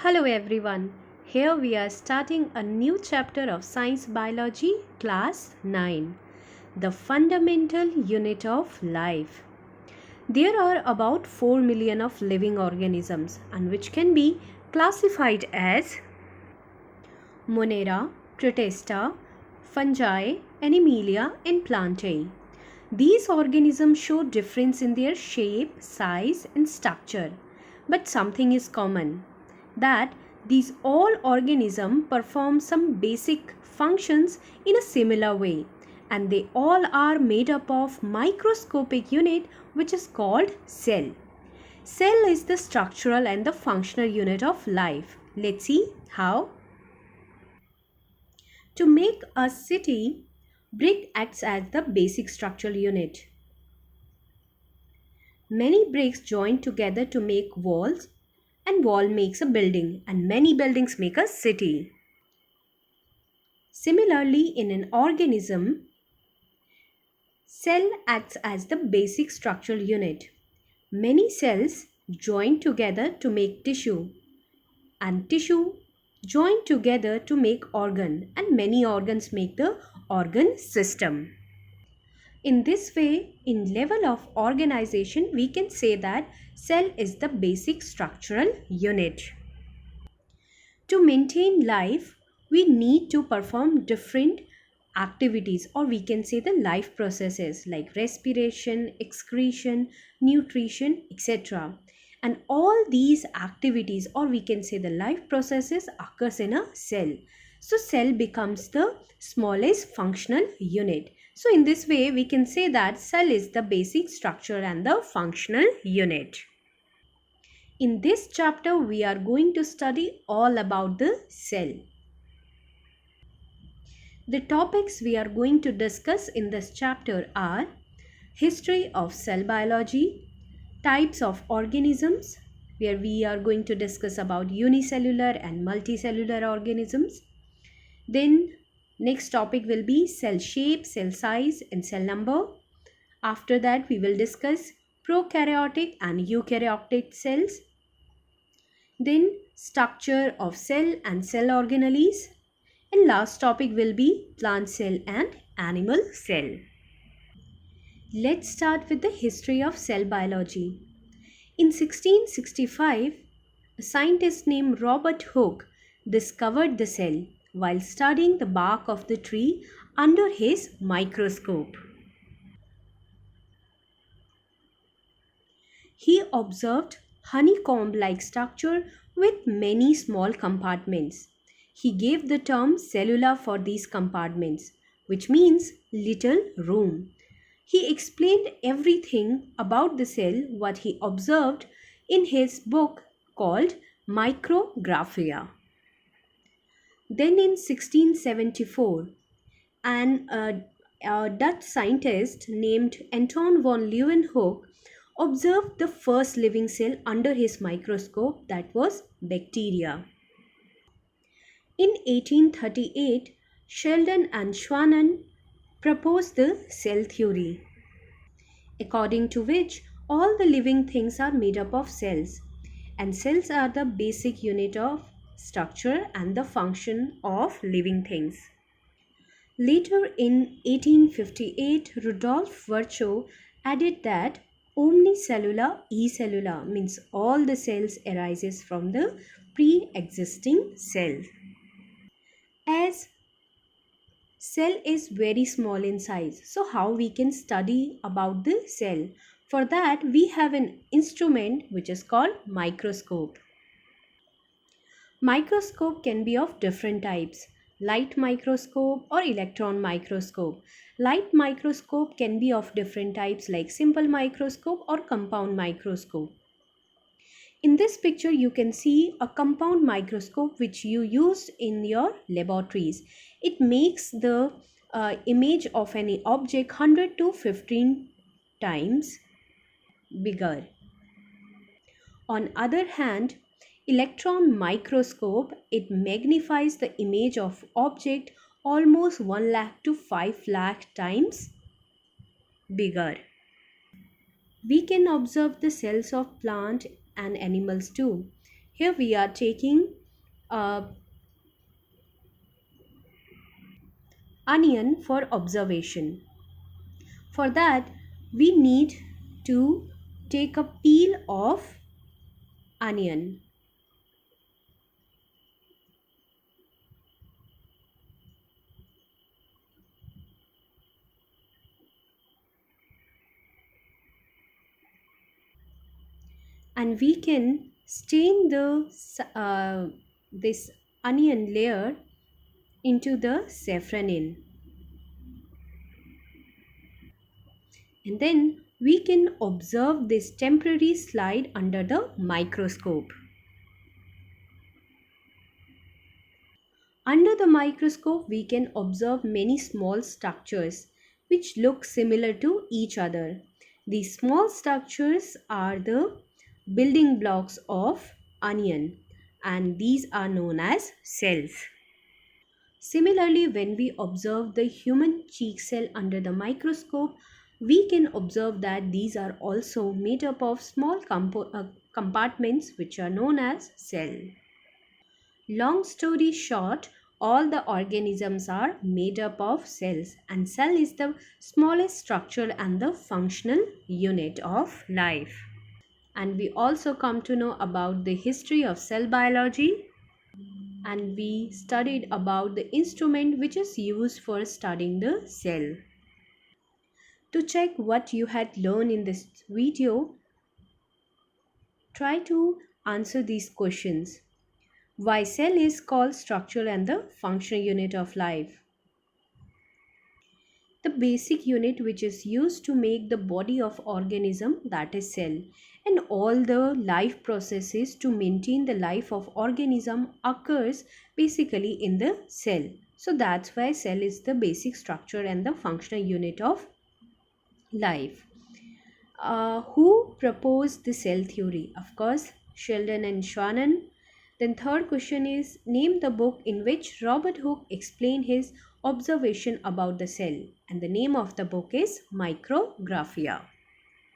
Hello everyone. Here we are starting a new chapter of Science Biology Class 9, the fundamental unit of life. There are about 4 million of living organisms and which can be classified as Monera, Protista, fungi, Animalia and Plantae. These organisms show difference in their shape, size and structure, but something is common, that these all organisms perform some basic functions in a similar way, and they all are made up of microscopic unit which is called cell. Cell is the structural and the functional unit of life. Let's see how. To make a city, brick acts as the basic structural unit. Many bricks join together to make walls, and wall makes a building, and many buildings make a city. Similarly, in an organism, cell acts as the basic structural unit. Many cells join together to make tissue, and tissue join together to make organ, and many organs make the organ system. In this way, in level of organization, we can say that cell is the basic structural unit. To maintain life, we need to perform different activities, or we can say the life processes like respiration, excretion, nutrition, etc. And all these activities, or we can say the life processes, occurs in a cell. So cell becomes the smallest functional unit. So in this way, we can say that cell is the basic structure and the functional unit. In this chapter, we are going to study all about the cell. The topics we are going to discuss in this chapter are history of cell biology, types of organisms, where we are going to discuss about unicellular and multicellular organisms. Then next topic will be cell shape, cell size and cell number. After that, we will discuss prokaryotic and eukaryotic cells. Then structure of cell and cell organelles. And last topic will be plant cell and animal cell. Let's start with the history of cell biology. In 1665, a scientist named Robert Hooke discovered the cell while studying the bark of the tree under his microscope. He observed honeycomb-like structure with many small compartments. He gave the term cellula for these compartments, which means little room. He explained everything about the cell, what he observed, in his book called Micrographia. Then in 1674, a Dutch scientist named Anton von Leeuwenhoek observed the first living cell under his microscope, that was bacteria. In 1838, Sheldon and Schwann proposed the cell theory, according to which all the living things are made up of cells, and cells are the basic unit of structure and the function of living things. Later in 1858, Rudolf Virchow added that omnicellula e-cellula means all the cells arises from the pre-existing cell. As cell is very small in size, so how we can study about the cell? For that, we have an instrument which is called microscope. Microscope can be of different types: light microscope or electron microscope. Light microscope can be of different types like simple microscope or compound microscope. In this picture, you can see a compound microscope which you use in your laboratories. It makes the image of any object 100 to 15 times bigger. On other hand, electron microscope, it magnifies the image of object almost 1 lakh to 5 lakh times bigger. We can observe the cells of plant and animals too. Here we are taking a onion for observation. For that, we need to take a peel of onion. And we can stain this onion layer into the saffronin, and then we can observe this temporary slide under the microscope. Under the microscope we can observe many small structures which look similar to each other. These small structures are the building blocks of onion, and these are known as cells. Similarly, when we observe the human cheek cell under the microscope, we can observe that these are also made up of small compartments which are known as cell. Long story short, all the organisms are made up of cells, and cell is the smallest structure and the functional unit of life. And we also come to know about the history of cell biology, and we studied about the instrument which is used for studying the cell. To check what you had learned in this video, try to answer these questions. Why cell is called structure and the functional unit of life? The basic unit which is used to make the body of organism, that is cell, and all the life processes to maintain the life of organism occurs basically in the cell. So that's why cell is the basic structure and the functional unit of life. Who proposed the cell theory? Of course, Sheldon and Shannon. Then third question is, name the book in which Robert Hooke explained his observation about the cell, and the name of the book is Micrographia.